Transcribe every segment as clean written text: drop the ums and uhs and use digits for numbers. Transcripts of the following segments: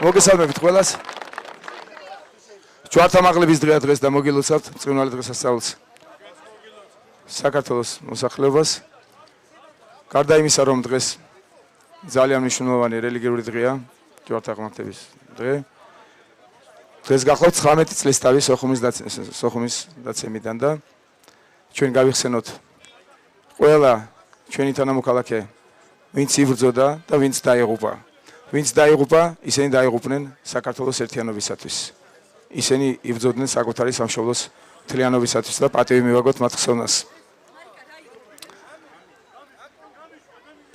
მოგესალმებით ყველას. ჯვართამაღლების დღეა დღეს და მოგილოცავთ ბრწყინვალე დღესასწაულს საქართველოს მოსახლეობას. გარდა იმისა, რომ დღეს ძალიან მნიშვნელოვანი რელიგიური დღეა, ჯვართაღმართების დღე. დღეს გახლავთ 19 წლის თავის სოხუმის დაცემიდან და ჩვენ გავიხსენოთ ყველა ჩვენი თანამოქალაქე, ვინც იბრძოდა და ვინც დაიღუპა. ვინც დაიღუპა, ისინი დაიღუპნენ საქართველოს ერთიანობისათვის. ისინი იბრძოდნენ საკუთარი სამშობლოს მთლიანობისათვის და პატივი მივაგოთ მათ ხსოვნას.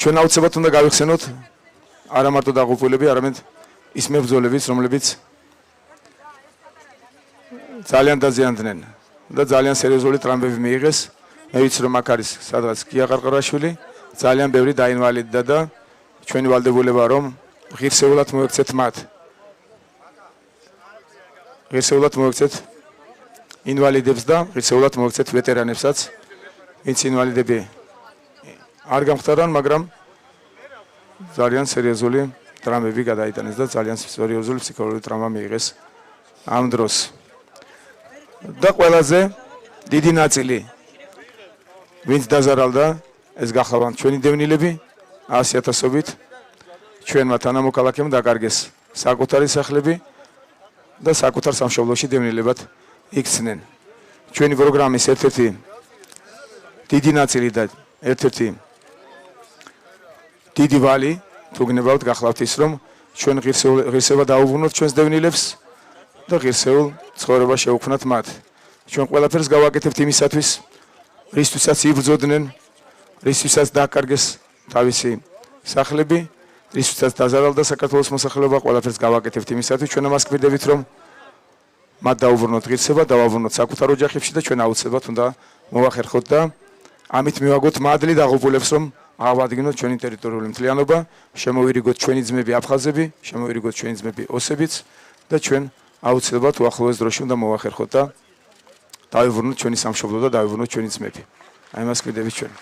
ჩვენ აუცილებლად უნდა გავიხსენოთ არა მარტო დაღუპულები, არამედ ის მებრძოლებიც, რომლებიც ძალიან დაზიანდნენ და ძალიან სერიოზული ტრამვები მიიღეს. მე ვიცი, რომ აქ არის სადღაც გია ყარყარაშვილი, ძალიან ბევრი დაინვალიდდა და ჩვენი ვალდებულება რომ ღირსეულად მოექცეთ მათ. ღირსეულად მოექცეთ ინვალიდებს და ღირსეულად მოექცეთ ვეტერანებსაც, ვინც ინვალიდები არ გამხდარან, მაგრამ ძალიან სერიოზული ტრამვები გადაიტანეს და ძალიან სერიოზული ფსიქოლოგიური ტრამა მიიღეს ამ დროს. და ყველაზე დიდი ნაწილი ვინც დაზარალდა, ეს გახლავთ ჩვენი დევნილები 100,000-ობით. ჩვენმა თანამოქალაქემ დაკარგეს საკუთარი სახლები და საკუთარ სამშობლოში დევნილებად იქცნენ. ჩვენი პროგრამის ერთ-ერთი დიდი ნაწილი და ერთ-ერთი დიდი ვალი თუ გნებავთ გახლავთ ის, რომ ჩვენ ღირსება დაუბრუნოთ ჩვენს დევნილებს და ღირსეულ ცხოვრება შევუქმნათ მათ. ჩვენ ყველაფერს გავაკეთებთ იმისათვის, რისთვისაც იბრძოდნენ, რისთვისაც დაკარგეს თავისი სახლები, რისთვისაც დაზარალდა საქართველოს მოსახლეობა, ყველაფერს გავაკეთებთ იმისათვის, ჩვენ ამას გვირდებით, რომ მათ დაუბრუნოთ ღირსება, დავაბრუნოთ საკუთარ ოჯახებში და ჩვენ აუცილებლად უნდა მოვახერხოთ და ამით მივაგოთ მადლი დაღუპულებს, რომ ავადგინოთ ჩვენი ტერიტორიული მთლიანობა, შემოვირიგოთ ჩვენი ძმები აფხაზები, შემოვირიგოთ ჩვენი ძმები ოსებიც და ჩვენ აუცილებლად უახლოეს დროში უნდა მოვახერხოთ და დავიბრუნოთ ჩვენი სამშობლო და დავიბრუნოთ ჩვენი ძმები. აი მას გვირდებით ჩვენ.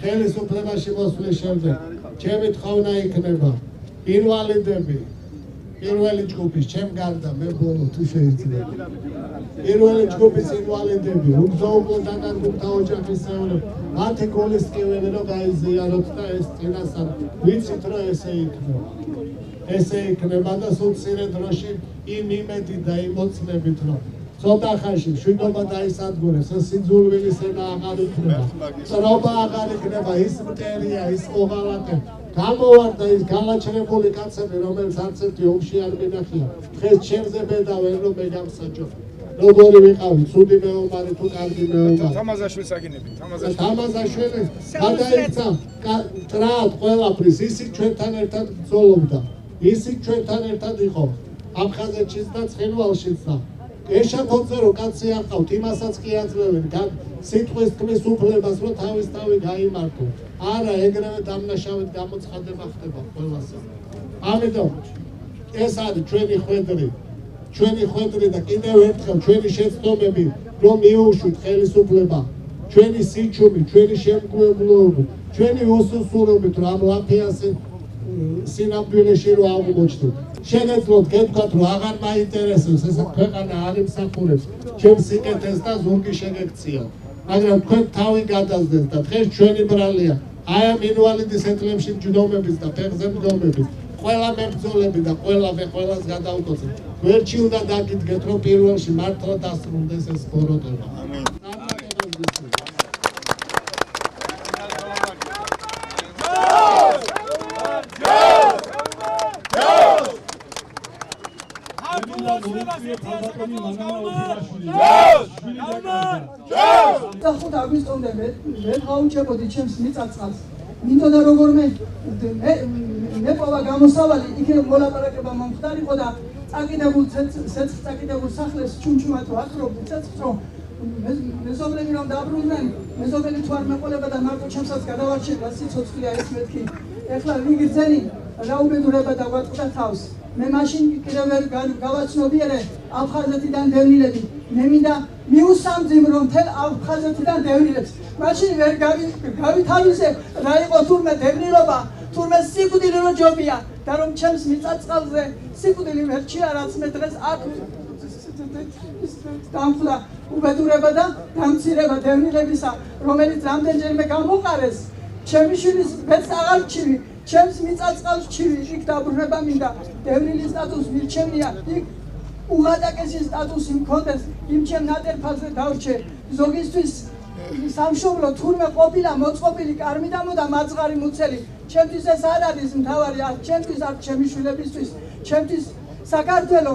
ხელისუფლებაში მოსვლის შემდეგ ჩემი თხოვნა იქნება ინვალიდები პირველი ჯგუფის ჩემ გარდა მე ბოლო თუ შეიძლება პირველი ჯგუფის ინვალიდები უგზაობლო დაკარგულთა ოჯახის წევრები მათი გულისკივები რომ გაიზიაროთ და ეს წინასწარ ვიცით რომ ესე იქნება და სულ მცირე დროში იმ იმედით და იმოცნებით რომ ცოტა ხანში მშვიდობა დაისადგურებს, სიძულვილის ენა აღარ იქნება, წრობა აღარ იქნება, ის მტერია, ის მოღალატე. გამოვარდა ის განაჩენებული კაცები, რომელიც არც ერთი ომში არ მინახია. დღეს ჩემზე ბედავენ, რომ მე გამსაჯო. როგორი ვიყავი, ცუდი მეომარი თუ კარგი მეომარი. თამაზაშვილს აგინებით, თამაზაშვილი გადაიქცა ტრად ყველაფრის, ისიც ჩვენთან ერთად ბრძოლობდა, ისიც ჩვენთან ერთად იყო. აფხაზეთშიც და ცხინვალშიც და ეშაფოთზე რომ კაცი ახავთ, იმასაც კი აძლევენ, სიტყვის თქმის უფლებას, რომ თავის თავი გაიმართო. არა, ეგრევე დამნაშავედ გამოცხადება ხდება ყველასა. ამიტომ ეს არის ჩვენი ხვედრი და კიდევ ერთხელ ჩვენი შეცდომები, რომ მიუშვით ხელისუფლება, ჩვენი სიჩუმი, ჩვენი შემგუებლობა, ჩვენი უსუსურობით, რომ ამ ლაფიას სინამდვილეში რომ აღმოჩნდეთ. შეგეძლოთ გეთქვათ, რომ აღარ მაინტერესებს ეს ქვეყანა არ იმსახურებს ჩემს სიკეთეს და ზურგი შეგექცია. მაგრამ თქვენ თავი გადაზდეთ და დღეს ჩვენი ბრალია აი ამ ინვალიდის ეთლებში მჯდომების და ფეხზე მჯდომების ყველა მებრძოლები და ყველას გადავკოცეთ. გვერდში უნდა დაგიდგეთ, რომ პირველში მართლა დასრულდეს ეს ბოროტება. ამენ. და ხუთ აგვისტონდე მე გავუჩებოდი ჩემს მიწაწყალს. მინდოდა როგორმე მე პოვა გამოსავალი იქ მოლაპარაკება მომხდარიყო და წაკიდებულ წაკიდებულ სახლებს ჩუმჩუმად ვაკრობთ ცეცხლს რომ მეზობლები რომ დაბრუნდნენ მეზობელი თუ არ მეყოლება და მარტო ჩემსაც გადავარჩება სიცოცხლეა ეს მეთქი ეხლა ვიგრძენი რა უბედურება დაგვატყდა თავს მე მაშინ კიდევ ვერ გავაცნობიერე აფხაზეთიდან დევნილები მე მინდა მიუსამძიმრო მთელ აფხაზეთიდან დევნილებს მაშინ ვერ გავითავისე რა იყო თურმე დევნილობა თურმე სიკვდილი რო ჯობია და რომ ჩემს მიწა-წყალზე სიკვდილი ვერ ჩია რაც მე დღეს აქ დამხდა უბედურება და დამცირება დევნილებისა რომელიც რამდენჯერმე გამოყარეს ჩემი შვილის ბედს აღარ ჩივი ჩემს მიწა-წყალს ჩივი იქ დაბრუნება მინდა დევნილის სტატუსს მირჩენია იქ უღადაკესი სტატუსი მქონდეს იმ ჩემ ნატერფაზე დავრჩე ზოგისთვის სამშობლო თურმე ყოფილა მოწყობილი კარმიდამო და მაწყარი მუცელი ჩემთვის ეს არ არის მთავარი არ ჩემთვის არ ჩემი შვილებისთვის ჩემთვის საქართველო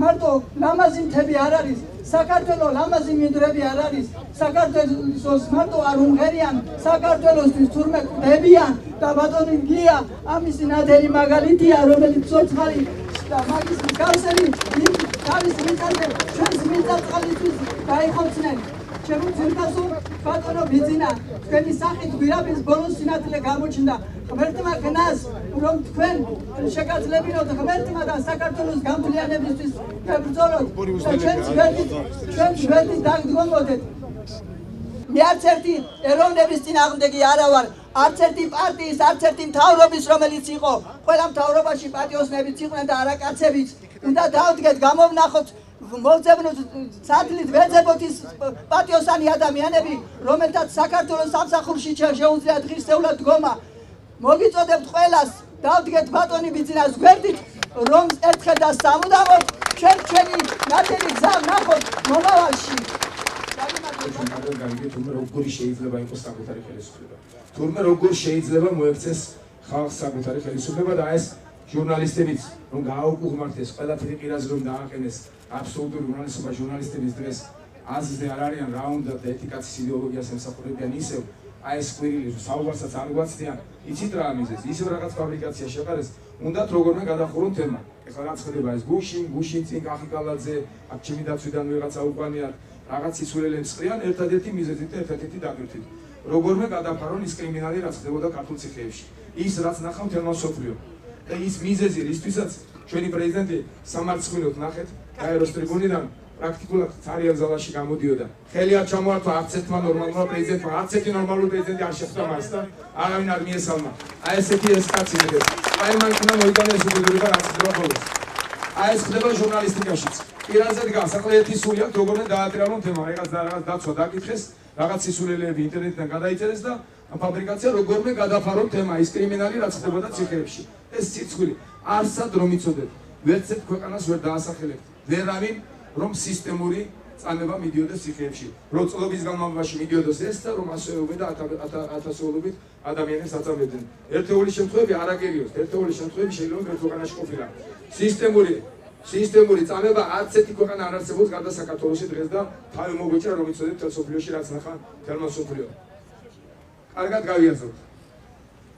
მარტო ლამაზი მთები არ არის საქართველო ლამაზი მინდვრები არ არის საქართველოს მარტო არ უმღერიან საქართველოსთვის თურმე კვდებიან და ბატონი გია ამისი ნადერი მაგალითია რომელიც ცოცხალი და მაგის მსგავსები თავის მიწაზე ჩვენს მიწა-წყალისთვის გაიხოცნენ ჩემო ძირფასო ბატონო ბიძინა თქვენი სახით გვირაბის ბოლოს სინათლე გამოჩნდა ღმერთმა გნას რომ თქვენ შეგაძლებინოთ ღმერთმა და საქართველოს გამძლიანებისთვის გებრძოლოთ და ჩვენს გვერდით დაგდგომოდეთ მე არც ერთი ეროვნების წინააღმდეგი არა ვარ არც ერთი პარტიის არც ერთი მთავრობის რომელიც იყო ყველა მთავრობაში პატიოსნებიც იყვნენ და არა კაცებიც უნდა დავდგეთ გამოვნახოთ მოვძებნოთ სათლით ვეძებოთ ის პატიოსანი ადამიანები რომელთაც საქართველოს სამსახურში შეუძლიათ ღირსეულად დგომა მოგიწოდებთ ყველას დავდგეთ ბატონი ბიძინას გვერდით რომ ერთხელ და სამუდამოდ ჩვენი ნადერი გზა ვნახოთ მომავალში თურმე როგორი შეიძლება იყოს საკუთარი ხელისუფლება თურმე როგორ შეიძლება მოექცეს ხალხს საკუთარი ხელისუფლება და ეს ჟურნალისტებიც რომ გააუკუღმართეს ყველაფერი ყირაზე რომ დააყენეს აბსოლუტური უმრავლესობა ჟურნალისტების დღეს აზრზე არ არიან რა უნდა და ეთიკაცის იდეოლოგიას ემსახურებიან ისევ აი ეს ყვირილი საუბარსაც არ გვაცდიან იცით რა ამიზეს ისევ რაღაც ფაბრიკაცია შეყარეს უნდათ როგორმე გადახურონ თემა ეხლა რაც ხდება ეს გუშინ წინ კახიკალაძე აქ ჩემი დაცვიდან ვიღაცა უყანიათ რაღაც სიცურელებს ყრიან ერთადერთი მიზეზით და ერთადერთი დაგვრთით როგორმე გადაფარონ ის კრიმინალი რაც ხდებოდა ქართულ ციხეებში ის რაც ნახავ თელმა სოფლიო და ის მიზეზი რისთვისაც ჩვენი პრეზიდენტი სამარცხვინოდ ნახეთ გაეროს ტრიბუნიდან პრაქტიკულად ცარიელ ზალაში გამოდიოდა ხელი არ ჩამოართვა არც ერთმა ნორმალურმა პრეზიდენტმა არც ერთი ნორმალური პრეზიდენტი არ შეხვდა მას და არავინ არ მიესალმა აი ესეთი ეს კაცი მიგეს აი მან უნდა მოიტანოს უბედურება რაც ხდება ხოლოს აი ეს ხდება ჟურნალისტიკაშიც პირაზე დგას ახლა ერთი სული აქვს როგორ დაატრიალონ თემა რაღაც დაცვა დაკითხეს რაღაც სისულელეები ინტერნეტიდან გადაიწერეს და ფაბრიკაცია როგორმე გადაფარონ თემა ის კრიმინალი რაც ხდებოდა ციხეებში ეს სიცხული არსად რომ იცოდეთ ვერც ერთ ქვეყანას ვერ დაასახელებთ ვერავინ რომ სისტემური წანება მიდიოდეს ციხეებში რომ წლების განმავლობაში მიდიოდეს ეს და რომ ასეულობით და ათასეულობით ადამიანებს აწამებდნენ ერთეული შემთხვევები არ აგერიოს ერთეული შემთხვევები შეიძლება ერთ ქვეყანაში ყოფილა სისტემური წანება არც ერთი ქვეყანა არ არსებობს გარდა საქართველოსი დღეს და თავი მოგვეჭრა რომ იცოდეთ თელ სოფლიოში რაც ნახა თელმა სოფლიო კარგად გავიაზროთ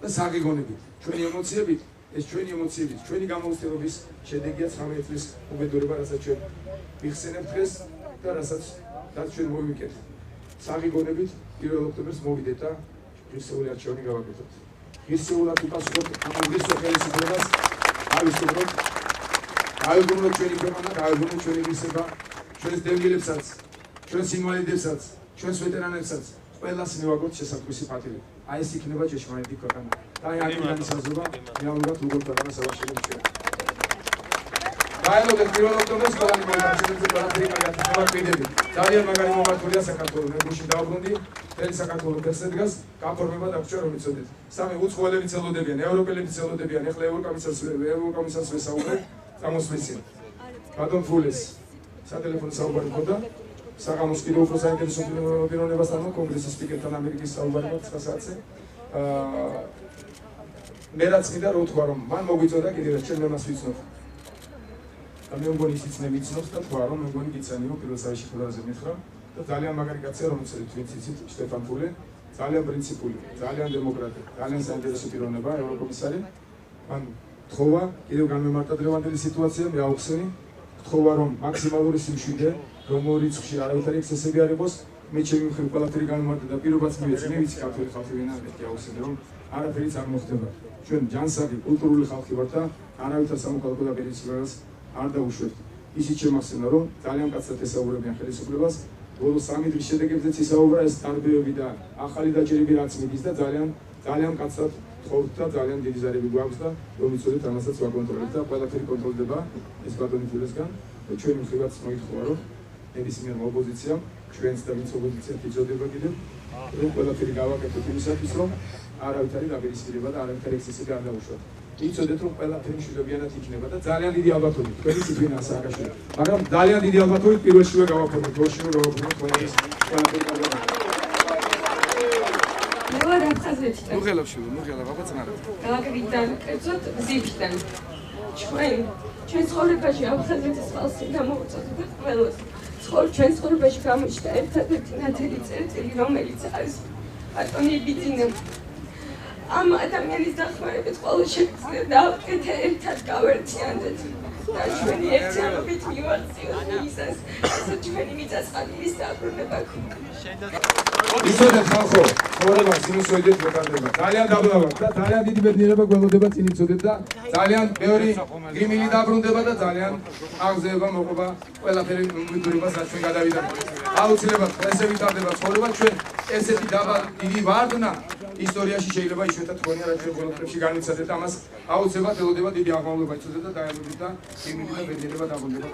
და საგიგონებით ჩვენი ემოციებით ეს ჩვენი ემოციები, ჩვენი გამოუცდელობის შედეგია 19 წლის უბედურება, რასაც ჩვენ ვიხსენებთ დღეს და რასაც ჩვენ მოვიკეთეთ. საგიგონებით 1 ოქტომბერს მოვიდეთ და ღირსეული არჩევანი გავაკეთოთ. ღირსეულად უპასუხოთ ამ ღირსეულ ხელისუფლებას, გავიგონოთ ჩვენი ქვეყანა, გავიგონოთ ჩვენი ღირსება, ჩვენს დევნილებსაც, ჩვენს ინვალიდებსაც, ჩვენს ვეტერანებსაც, ყველას მივაგოთ შესაძლებელი პატივი. აი ეს იქნება ჭეშმარიტი ქვეყანა. აი ამის საზრობა რეალურად როგორ ქვეყანას ავაშენებს ჩვენ. გაელოდეთ 1 ოქტომბერს ყველანი მოიწესებს ყველაფერი გავაკეთებთ. ძალიან მაგარი მომართულია საქართველოს. მე გუშინ დავბრუნდი, მთელი საქართველოს დღეს დგას, გაფორმება დაგვჭირა რომ იცოდეთ. სამი უცხოელები ცელოდებიან, ევროპელები ცელოდებიან, ეხლა ევროკომისარს ვესაუბრებ, წამოსვლისին. ბატონ ფულეს სატელეფონო საუბარი ხოდა საღამოს კიდევ უფრო საინტერესო პიროვნებასთან კონგრესის სპიკერთან ამერიკის საუბარი მაქვს 9 საათზე. მე რაც მინდა რომ თქვა რომ მან მოგვიწოდა კიდევ ერთ ჩვენ მას ვიცნობ. და მე მგონი ისიც მე ვიცნობ და თქვა რომ მე მგონი გიცანიო პირველ საერთში ყველაზე მითხრა და ძალიან მაგარი კაცია რომელიც ვინც იცით შტეფან ფულე ძალიან პრინციპული, ძალიან დემოკრატი, ძალიან საინტერესო პიროვნება ევროკომისარი. მან თხოვა კიდევ განმემართა დღევანდელი სიტუაცია მე აუხსენი გთხოვა რომ მაქსიმალური სიმშვიდე რომ ორ რიცხვში არავითარი ექსცესები არ იყოს მე ჩემი მხრივ ყველაფერი გამომართა და პირობაც მივეცნე ვიცი ქართული ხალხი ვინა მეთქი აუხსენე რომ არაფერიც არ მოხდება ჩვენ ჯანსაღი კულტურული ხალხი ვართ და არავითარ სამოქალაქო დაპირისპირებას არ დაუშვებთ ისიც შემახსენა რომ ძალიან კაცად ესაუბრებიან ხელისუფლებას ბოლო 3 დღის შედეგებზეც ისაუბრა ეს დარბევები და ახალი დაჭერები რაც მიდის და ძალიან კაცად თხოვთ და ძალიან დიდი ზარები გვაქვს და რომ იცოდეთ ამასაც ვაკონტროლებთ და ყველაფერი კონტროლდება ეს ბატონი ფილესგან და ჩვენი მხრივაც მოითხოვა რომ ნებისმიერ ოპოზიციამ ჩვენს და ვინც ოპოზიციას იწოდება კიდევ რომ ყველაფერი გავაკეთოთ იმისათვის რომ არავითარი დაპირისპირება და არავითარი ექსცესები არ დაუშვათ იცოდეთ რომ ყველაფერი მშვიდობიანად იქნება და ძალიან დიდი ალბათობით თქვენი ციფრინაა სააკაშვილი მაგრამ ძალიან დიდი ალბათობით პირველშივე გავაფორმოთ ბოლშივე გავაფორმოთ ყველაფერი კარგად ვარ აფხაზეთიდან. ნუ ღელა ბაბა წნარად. გაგრიდან, კერძოდ გზისიდან. ჩვენ ცხოვრებაში აფხაზეთის ხალხი გამოუწოდებდა ყველას. ჩვენ ცხოვრებაში გამოჩნდა ერთადერთი ნათელი წერტილი, რომელიც არის ბატონი ბიძინა. ამ ადამიანის დახმარებით ყველა შეგვიძლია დავკეთე ერთად გავერთიანდეთ. და ჩვენი ერთიანობით მივაღწიოთ მისას, ასე ჩვენი მიწა-წყლის დაბრუნება გვქონდა. იცოდეთ ხალხო, ცხოვრება სინუსოიდით მოკარდება. ძალიან დაბლავად და ძალიან დიდი ბედნიერება გველოდება წინ იცოდეთ და ძალიან ბევრი გრიმილი დაბრუნდება და ძალიან აღზევება მოყვება ყველაფერი მუდურებას რაც ჩვენ გადავიდა. აუცილებლად ესე ვითარდება ცხოვრება ჩვენ ესეთი დიდი ვარდნა ისტორიაში შეიძლება იშვიათად თქონია რაც ჩვენ ყველაფერში განვიცადეთ და ამას აუცილებლად ელოდება დიდი აღმავლობა იცოდეთ და დაელოდებით და გრიმილი და ბედნიერება დაბრუნდება.